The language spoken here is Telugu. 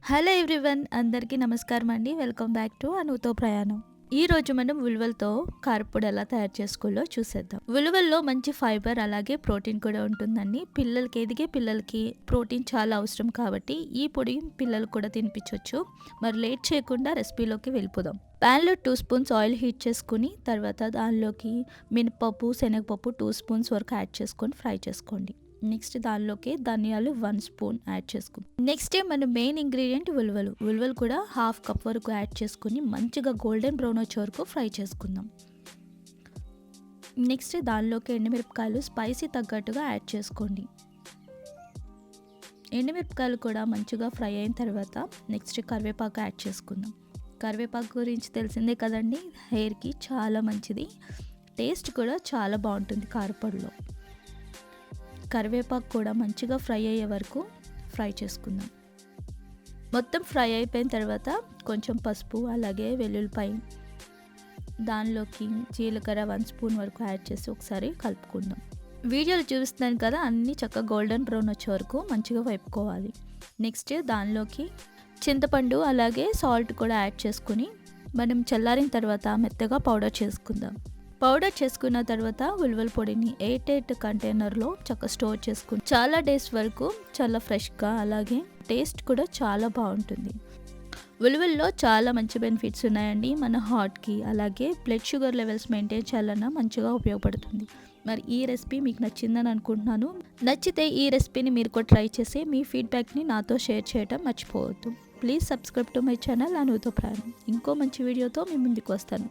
హలో ఎవ్రీవన్, అందరికీ నమస్కారం అండి. వెల్కమ్ బ్యాక్ టు అనుతో ప్రయాణం. ఈ రోజు మనం ఉలువలతో కారప్పొడి ఎలా తయారు చేసుకోవాలో చూసేద్దాం. ఉలువల్లో మంచి ఫైబర్ అలాగే ప్రోటీన్ కూడా ఉంటుందండి. ఎదిగే పిల్లలకి ప్రోటీన్ చాలా అవసరం కాబట్టి ఈ పొడి పిల్లలు కూడా తినిపించవచ్చు. మరి లేట్ చేయకుండా రెసిపీలోకి వెళ్ళిపోదాం. ప్యాన్లో 2 స్పూన్స్ ఆయిల్ హీట్ చేసుకుని తర్వాత దానిలోకి మినపప్పు, శనగపప్పు 2 స్పూన్స్ వరకు యాడ్ చేసుకొని ఫ్రై చేసుకోండి. నెక్స్ట్ దానిలోకి ధనియాలు 1 స్పూన్ యాడ్ చేసుకుందాం. నెక్స్ట్ మన మెయిన్ ఇంగ్రీడియంట్ ఉలువలు కూడా 1/2 కప్ వరకు యాడ్ చేసుకుని మంచిగా గోల్డెన్ బ్రౌన్ వచ్చే వరకు ఫ్రై చేసుకుందాం. నెక్స్ట్ దానిలోకి ఎండుమిరపకాయలు స్పైసీ తగ్గట్టుగా యాడ్ చేసుకోండి. ఎండుమిరపకాయలు కూడా మంచిగా ఫ్రై అయిన తర్వాత నెక్స్ట్ కరివేపాకు యాడ్ చేసుకుందాం. కరివేపాకు గురించి తెలిసిందే కదండి, హెయిర్కి చాలా మంచిది, టేస్ట్ కూడా చాలా బాగుంటుంది కారపొడిలో. కరివేపాకు కూడా మంచిగా ఫ్రై అయ్యే వరకు ఫ్రై చేసుకుందాం. మొత్తం ఫ్రై అయిపోయిన తర్వాత కొంచెం పసుపు అలాగే వెల్లుల్లిపాయ, దానిలోకి జీలకర్ర 1 స్పూన్ వరకు యాడ్ చేసి ఒకసారి కలుపుకుందాం. వీడియోలు చూపిస్తున్నాను కదా, అన్నీ చక్కగా గోల్డెన్ బ్రౌన్ వచ్చే వరకు మంచిగా వేపుకోవాలి. నెక్స్ట్ దానిలోకి చింతపండు అలాగే సాల్ట్ కూడా యాడ్ చేసుకుని మనం చల్లారిన తర్వాత మెత్తగా పౌడర్ చేసుకుందాం. పౌడర్ చేసుకున్న తర్వాత ఉలువల పొడిని 8 కంటైనర్లో చక్కగా స్టోర్ చేసుకుని చాలా డేస్ వరకు చాలా ఫ్రెష్గా అలాగే టేస్ట్ కూడా చాలా బాగుంటుంది. ఉలువల్లో చాలా మంచి బెనిఫిట్స్ ఉన్నాయండి. మన హార్ట్కి అలాగే బ్లడ్ షుగర్ లెవెల్స్ మెయింటైన్ చేయాలన్నా మంచిగా ఉపయోగపడుతుంది. మరి ఈ రెసిపీ మీకు నచ్చిందని అనుకుంటున్నాను. నచ్చితే ఈ రెసిపీని మీరు కూడా ట్రై చేసి మీ ఫీడ్బ్యాక్ని నాతో షేర్ చేయడం మర్చిపోవద్దు. Please subscribe to my channel అనుతో ప్రయాణం. ఇంకో మంచి వీడియోతో మీ ముందుకు వస్తాను.